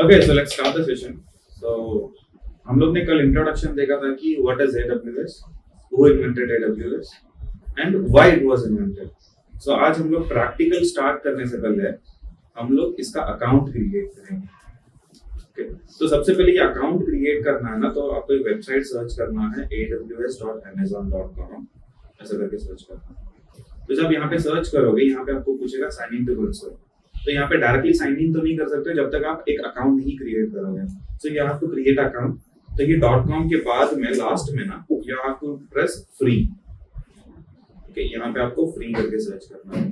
Okay, so let's start the session. So हम लोग ने कल इंट्रोडक्शन देखा था कि what is AWS, who invented AWS and why it was invented. So आज हम लोग प्रैक्टिकल स्टार्ट करने से पहले हम लोग इसका अकाउंट क्रिएट करेंगे. Okay. तो सबसे पहले ये अकाउंट क्रिएट करना है ना, तो आपको एक वेबसाइट सर्च करना है aws.amazon.com, ऐसा करके सर्च करना है. तो जब यहाँ पे सर्च करोगे, यहाँ पे आपको पूछेगा साइन इन टू कंसोल. तो यहाँ पे डायरेक्टली साइन इन तो नहीं कर सकते जब तक आप एक अकाउंट नहीं क्रिएट करोगे. So you have to create account. तो ये .com के बाद में लास्ट में ना you have to press free. Okay, यहाँ पे आपको फ्री करके सर्च करना है.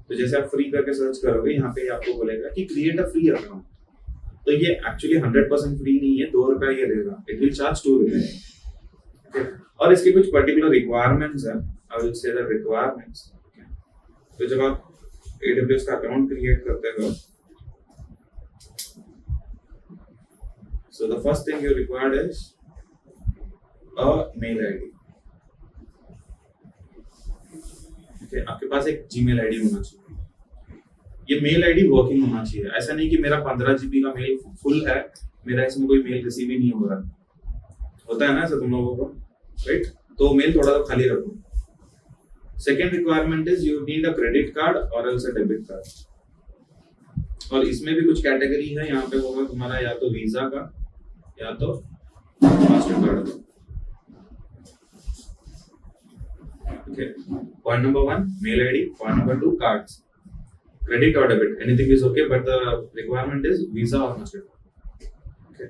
तो जैसे आप फ्री करके सर्च करोगे, यहाँ पे आपको बोलेगा कि क्रिएट अ फ्री अकाउंट. तो ये एक्चुअली 100% फ्री नहीं है, ₹2 ये देगा. It will charge ₹2. और इसके कुछ पर्टिकुलर रिक्वायरमेंट्स हैं. I will say the requirements. तो जब आप AWS का अकाउंट क्रिएट करते हो, so the first thing you required is a mail ID. Okay, आपके पास एक Gmail ID होना चाहिए. ये मेल आईडी वर्किंग होना चाहिए. ऐसा नहीं कि मेरा 15 GB का मेल फुल है, मेरा इसमें कोई मेल रिसीव ही नहीं हो रहा. होता है ना ऐसा तुम लोगों को, राइट? तो मेल थोड़ा सा खाली रखो. Second requirement is you need a credit card और एल्स अ डेबिट कार्ड. और इसमें भी कुछ कैटेगरी है. यहाँ पे होगा तुम्हारा या तो वीजा का या तो मास्टर कार्ड का. Okay, point number 1 mail ID. Point number 2 cards, credit or debit, anything is okay, but the requirement is visa or mastercard. Okay.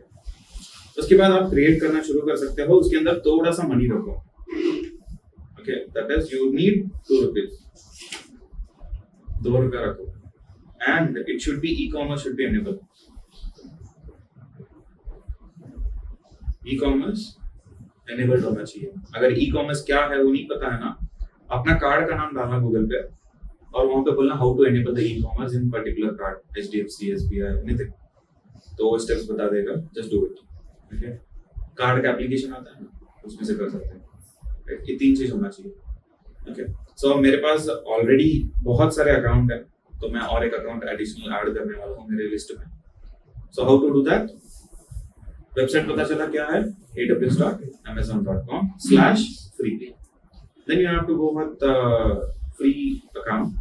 उसके बाद आप क्रिएट करना शुरू कर सकते हो. उसके अंदर थोड़ा सा मनी रखो. Okay, that is you need ₹2. ₹2 रखो. And it should be e-commerce should be enabled. E-commerce enabled होना चाहिए. अगर e-commerce क्या है वो नहीं पता है ना, अपना कार्ड का नाम डालना गूगल पे और वहां पे बोलना how to enable the e-commerce in particular card, HDFC, SBI, anything. तो वो स्टेप्स बता देगा. Just do it. Okay, card का एप्लीकेशन आता है ना, उसमें से कर सकते हैं. ये 3 चीज होना चाहिए. ओके, सो मेरे पास ऑलरेडी बहुत सारे अकाउंट है, तो मैं और एक अकाउंट एडिशनल ऐड करने वाला हूँ मेरे लिस्ट में. So how to do that? Website पता चला क्या है? aws.amazon.com/free. Then you have to go with free account,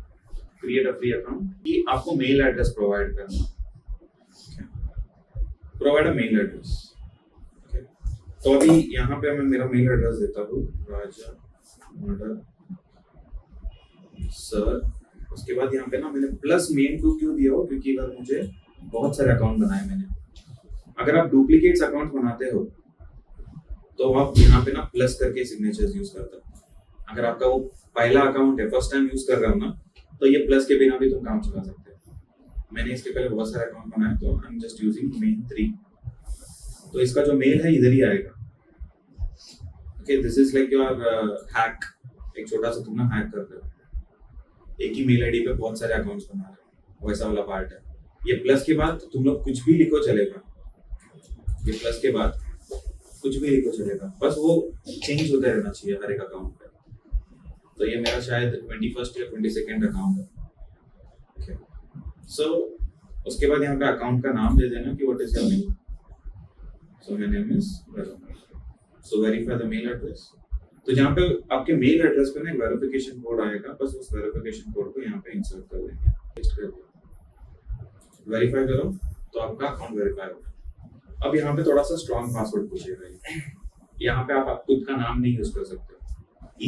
create a free account. ये आपको मेल एड्रेस प्रोवाइड करना. Provide a mail address. तो अभी यहाँ पे मैं मेरा मेल एड्रेस देता हूँ, राजा सर. उसके बाद यहाँ पे ना मैंने प्लस मेन टू क्यों दिया हो, क्योंकि अगर मुझे बहुत सारे अकाउंट बनाए मैंने. अगर आप डुप्लीकेट्स अकाउंट बनाते हो तो आप यहाँ पे ना प्लस करके सिग्नेचर्स यूज करते हो. अगर आपका वो पहला अकाउंट है, फर्स्ट टाइम यूज कर रहे हो ना, तो ये प्लस के बिना भी तुम काम चला सकते हो. मैंने इसके पहले बहुत सारे अकाउंट बनाए, तो आई एम जस्ट यूजिंग मेन 3. तो इसका जो मेल है इधर ही आएगा. Okay, this is like your hack. एक छोटा सा तुम ना हैक कर रहे हो, एक ही मेल आईडी पे बहुत सारे अकाउंट्स बना रहे हो, वैसा वाला पार्ट है. ये प्लस के बाद तुम लोग कुछ भी लिखो चलेगा. ये प्लस के बाद कुछ भी लिखो चलेगा, बस वो चेंज होता रहना चाहिए हर एक अकाउंट पे. तो ये मेरा शायद 21st या 22nd अकाउंट है. ओके, सो उसके बाद यहाँ पे अकाउंट का नाम दे देना कि what is your name. So my name is Raja. So verify the mail address. तो यहाँ पे आपके मेल एड्रेस पे ना एक वेरिफिकेशन कोड आएगा, बस उस वेरिफिकेशन कोड को यहाँ पे इंसर्ट कर देंगे. पेस्ट कर दिया, वेरीफाई करो तो आपका अकाउंट वेरीफाई होगा. अब यहाँ पे थोड़ा सा स्ट्रॉन्ग पासवर्ड पूछेगा. यहाँ पे आप खुद का नाम नहीं यूज कर सकते.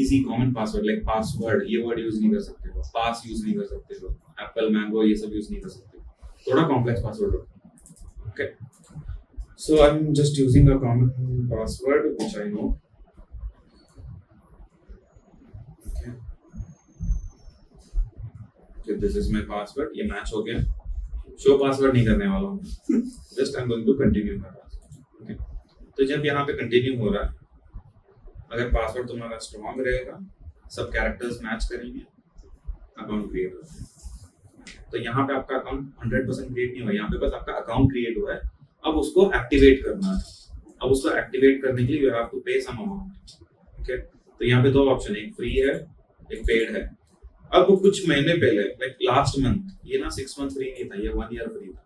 Easy common password like password, ये वर्ड यूज नहीं कर सकते हो. पास यूज नहीं कर सकते हो. एप्पल, मैंगो, ये सब यूज नहीं कर सकते. थोड़ा कॉम्प्लेक्स पासवर्ड हो. Okay, so I am just using a common password which I know. Okay, this is my password. ये मैच हो गया. शो पासवर्ड नहीं करने वाला हूँ. Just I am going to continue my password. Okay, तो जब यहाँ पे कंटिन्यू हो रहा है, अगर पासवर्ड तुम्हारा स्ट्रॉन्ग रहेगा, सब कैरेक्टर्स मैच करेंगे, अकाउंट क्रिएट होता है. तो यहाँ पे आपका अकाउंट 100% क्रिएट नहीं हुआ. यहाँ पे बस आपका अकाउंट क्रिएट हुआ है. अब उसको एक्टिवेट करना है. अब उसको एक्टिवेट करने के लिए यू हैव टू पे सम अमाउंट. ओके, तो यहाँ पे 2 ऑप्शन है, एक फ्री है, एक पेड है. अब कुछ महीने पहले लाइक लास्ट मंथ ये ना 6 मंथ फ्री नहीं था, ये 1 ईयर फ्री था.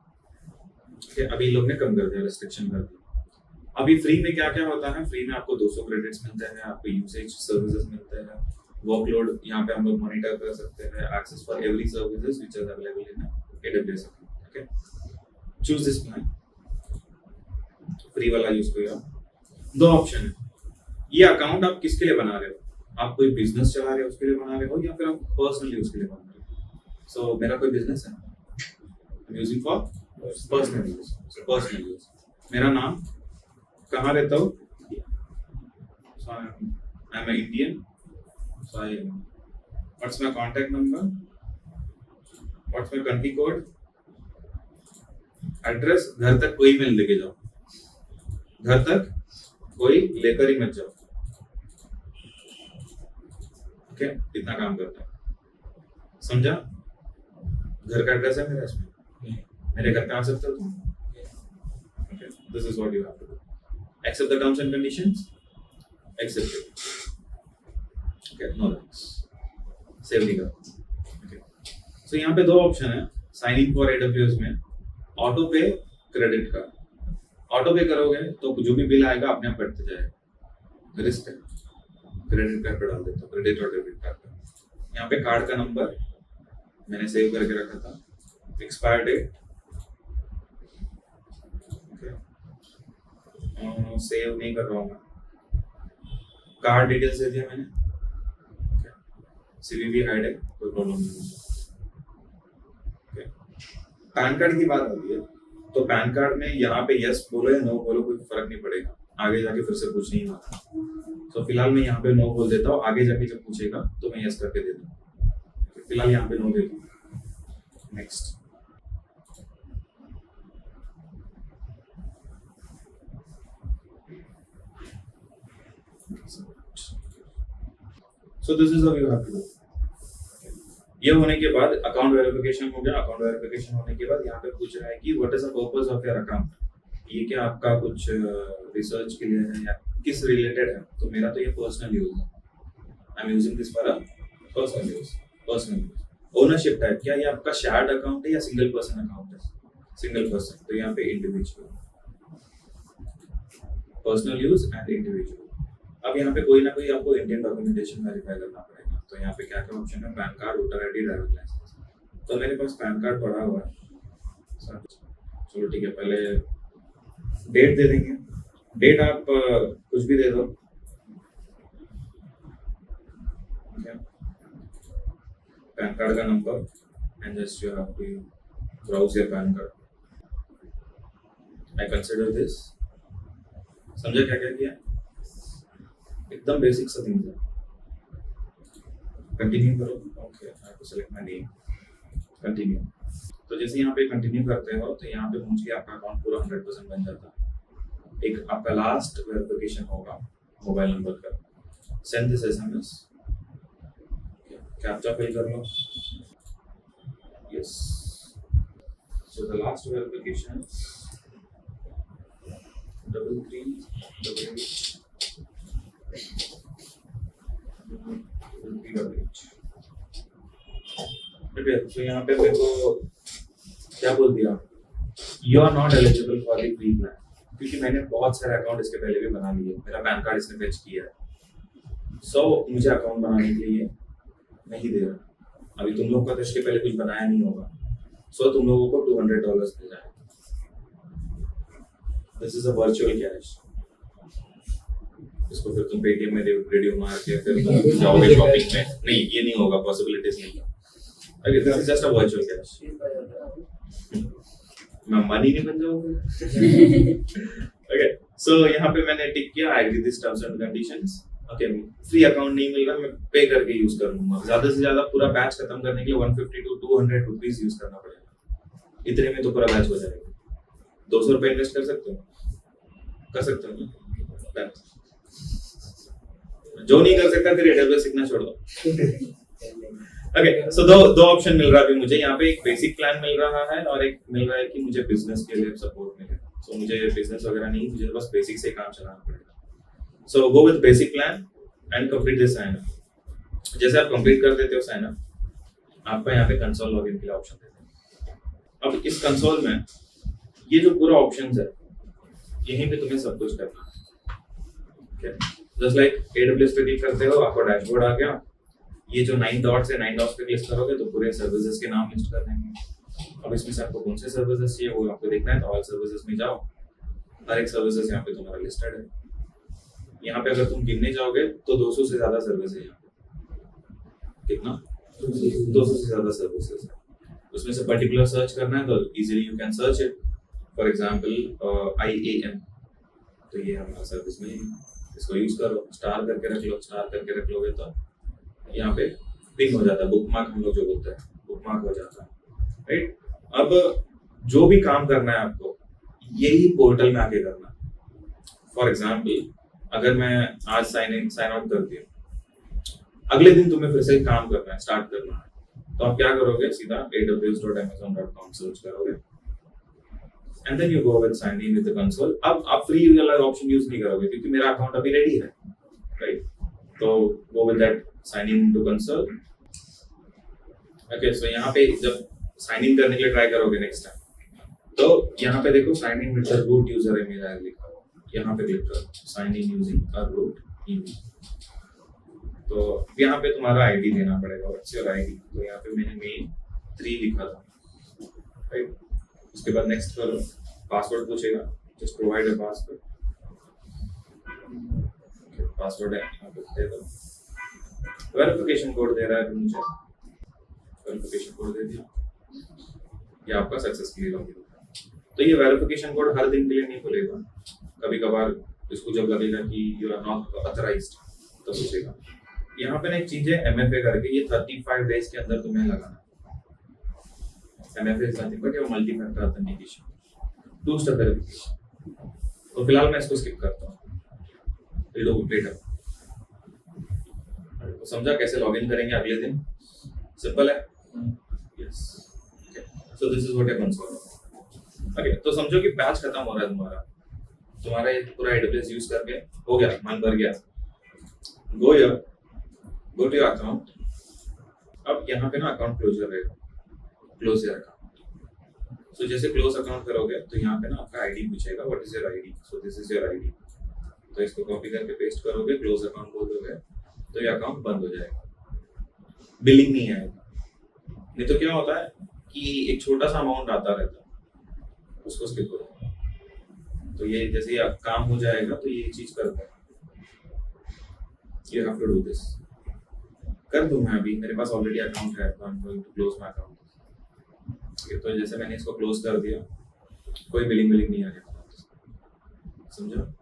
अभी लोग ने कम कर दिया, रिस्ट्रिक्शन कर दिया। अभी फ्री में क्या क्या होता है, फ्री में आपको 200 क्रेडिट्स मिलते हैं, आपको यूसेज सर्विसेज मिलते हैं, वर्कलोड यहाँ पे हम लोग मॉनिटर कर सकते हैं, access for every services which is available in AWS। Okay, choose this plan, free वाला यूज करिए। दो ऑप्शन है, ये अकाउंट आप किसके लिए बना रहे हो, आप कोई बिजनेस चला रहे हो उसके लिए बना रहे हो, या फिर आप पर्सनल यूज के लिए बना रहे हो। सो मेरा कोई बिजनेस है, I am using for personal use. Personal use, मेरा नाम, कहाँ रहता हूँ, I am Indian, so I M, what's my contact number, what's my country code, address, घर तक कोई मेल लेके जाओ, घर तक कोई लेकर ही मत जाओ। ओके, इतना काम करता है, समझा? घर का एड्रेस है मेरा इसमें, मेरे घर पे आ सकते हो तुम। Okay, this is what you have to do, accept the terms and conditions, accept it. Okay, no thanks, save नहीं करो। ओके, सो यहाँ पे दो ऑप्शन है साइन इन फॉर AWS में, auto pay, credit card. Auto pay करोगे तो जो भी बिल आएगा अपने आप कटते जाएगा, रिस्क है। क्रेडिट कार्ड पे डाल देता हूँ, क्रेडिट और डेबिट कार्ड पे। यहाँ पे कार्ड का नंबर मैंने सेव करके रखा था, एक्सपायर डेट, सेव नहीं कर रहा हूँ मैं, कार्ड डिटेल्स दे दिया मैंने, CVV हाइड है, कोई प्रॉब्लम नहीं। पैन कार्ड की बात आती है तो पैन कार्ड में यहाँ पे यस बोलो या नो बोलो कोई फर्क नहीं पड़ेगा, आगे जाके फिर से कुछ नहीं होता। तो फिलहाल मैं यहाँ पे नो बोल देता हूँ, आगे जाके जब पूछेगा तो मैं यस करके दे दूँ। फिलहाल यहाँ पे नो दे दूँ। Next, so this is how you have to do. ये होने के बाद अकाउंट वेरिफिकेशन हो गया। अकाउंट वेरिफिकेशन होने के बाद यहाँ पे पूछ रहा है कि what is the purpose of your account, ये क्या आपका कुछ रिसर्च के लिए है या किस रिलेटेड है। तो मेरा तो ये पर्सनल यूज है, I am using this for a personal use. Personal use, ownership type, क्या ये आपका शेयर्ड अकाउंट है या सिंगल पर्सन अकाउंट है, सिंगल पर्सन, तो यहाँ पे individual, personal use and individual. अब यहाँ पे कोई ना कोई आपको इंडियन डॉक्यूमेंटेशन वेरीफाई करना पड़ेगा, तो यहाँ पे क्या क्या ऑप्शन है, PAN card, voter ID, driving licence. तो मेरे पास पैन कार्ड पड़ा हुआ है, चलो ठीक है, पहले डेट दे देंगे। डेट आप कुछ भी दे दो, पैन कार्ड का number and just you have to browse your PAN card. I consider this, समझा क्या क्या किया, एकदम बेसिक सा थिंग्स है। कंटिन्यू करो, okay, I have to select my name, continue. तो जैसे यहाँ पे कंटिन्यू करते हो तो यहाँ पे पहुंच के आपका अकाउंट पूरा 100% बन जाता है। एक आपका लास्ट वेरिफिकेशन होगा मोबाइल नंबर का, send this SMS, captcha fill कर लो, yes. So the last verification 3388। तो यहाँ पे मेरे को क्या बोल दिया, you are not eligible for the free plan, क्योंकि मैंने बहुत सारे अकाउंट इसके पहले भी बना लिए, मेरा पैन कार्ड इसने फेच किया है। सो मुझे अकाउंट बनाने के लिए नहीं दे रहा। अभी तुम लोग का तो इसके पहले कुछ बनाया नहीं होगा, सो तुम लोगों को $200 मिल जाएगा। This is a virtual cash, इसको फिर तुम पेटीएम में रेडियो मार के फिर तुम जाओगे शॉपिंग में, नहीं ये नहीं होगा, पॉसिबिलिटीज नहीं है। अगर this is just a virtual cash, मैं मनी नहीं बन जाऊंगा। ओके, सो यहाँ पे मैंने टिक किया, I agree this terms and conditions. Okay, free account नहीं मिल रहा, मैं पे करके यूज कर लूंगा। ज्यादा से ज्यादा पूरा बैच खत्म करने के लिए 150 to 200 रुपीज यूज करना पड़ेगा, इतने में तो पूरा बैच हो जाएगा। 200 रुपए इन्वेस्ट कर सकते हो, कर सकते हो ना? जो नहीं कर सकता फिर AWS सीखना छोड़ दो। ओके, सो दो ऑप्शन मिल रहा है अभी मुझे यहाँ पे, एक बेसिक प्लान मिल रहा है और एक मिल रहा है कि मुझे बिजनेस के लिए सपोर्ट मिले। सो मुझे बिजनेस वगैरह नहीं, मुझे बस बेसिक से काम चलाना पड़ेगा। So go with basic plan and complete this sign up. जैसे आप कंप्लीट कर देते हो साइन अप, आपको यहाँ पे कंसोल लॉगिन के लिए ऑप्शन देते हैं। अब इस कंसोल में ये जो पूरा ऑप्शंस है यहीं पे तुम्हें सब कुछ करना है। जस्ट लाइक AWS पे क्लिक करते हो, आपको डैशबोर्ड आ गया। ये जो 9 डॉट्स है, 9 डॉट्स पे क्लिक करोगे तो पूरे सर्विसेज के नाम लिस्ट कर देंगे। अब इसमें से आपको कौन से सर्विसेज चाहिए वो आपको देखना है, तो ऑल सर्विसेज में जाओ, हर एक सर्विसेज यहाँ पे तुम्हारा लिस्टेड है। यहाँ पे अगर तुम गिनने जाओगे तो 200 से ज्यादा सर्विस है यहाँ पे। कितना? 200 से ज्यादा सर्विसेज है। उसमें से पर्टिकुलर सर्च करना है तो easily you can search it. For example IAM, तो ये हमारा सर्विस में इसको यूज करो, स्टार करके रख लो। स्टार करके रख लोगे तो यहाँ पे पिंग हो जाता है, बुकमार्क हम लोग जो बोलते हैं, बुकमार्क हो जाता है, राइट। अब जो भी काम करना है आपको यही पोर्टल में आके करना है। फॉर एग्जाम्पल अगर मैं आज साइन आउट कर दिया, अगले दिन तुम्हें फिर से काम करना है, स्टार्ट करना है, तो आप क्या करोगे, सीधा aws.amazon.com सर्च करोगे and then you go with sign in with the console. अब आप फ्री वाला ऑप्शन यूज नहीं करोगे क्योंकि मेरा अकाउंट अभी रेडी है, राइट। तो go with that sign in to console. Okay, so यहाँ पे जब साइन इन करने के लिए ट्राई करोगे नेक्स्ट टाइम, तो यहाँ पे देखो sign in with the root user है मेरा लिखा हुआ, यहाँ पे क्लिक करो, sign in using a root email. तो यहाँ पे तुम्हारा आईडी देना पड़ेगा, व्हाट्स योर आईडी। तो यहाँ पे मैंने मेल 3 लिखा था, राइट। उसके बाद नेक्स्ट करो, पासवर्ड पूछेगा, just provide a password. Password है यहाँ पे दे दो। वेरिफिकेशन कोड दे रहा है मुझे, वेरिफिकेशन कोड दे दिया, ये आपका सक्सेसफुली लॉगिन। तो ये वेरिफिकेशन कोड हर दिन के लिए नहीं खुलेगा, कभी कभार इसको जब लगेगा कि यू आर नॉट ऑथराइज्ड तो पूछेगा। यहाँ पे ना एक चीज है MFA करके, ये 35 डेज के अंदर तुम्हें लगाना है। MFA is nothing but your multi factor authentication, 2 step verification. तो फिलहाल मैं इसको स्किप करता हूँ, तो समझा कैसे लॉगिन करेंगे अगले दिन? सिंपल है, yes. So this is what I console. Okay, तो समझो कि पैच खत्म हो रहा है तुम्हारा ये पूरा AWS यूज करके हो गया, मन भर गया। Go to your account. अब यहाँ पे ना अकाउंट क्लोजर रहेगा, क्लोज योर अकाउंट। सो जैसे क्लोज अकाउंट करोगे तो यहाँ पे ना आपका आईडी पूछेगा, what is your ID. So this is your ID. तो इसको कॉपी करके पेस्ट करोगे, क्लोज अकाउंट बोल दोगे तो ये अकाउंट बंद हो जाएगा, बिलिंग नहीं आएगा। नहीं तो क्या होता है कि एक छोटा सा अमाउंट आता रहता है, उसको स्किप करो। तो ये जैसे ही काम हो जाएगा तो ये चीज करता है, you have to do this. कर दूं मैं अभी, मेरे पास ऑलरेडी अकाउंट है, I am going to close my account. तो जैसे मैंने इसको क्लोज कर दिया, कोई बिलिंग नहीं आ रहा, समझा?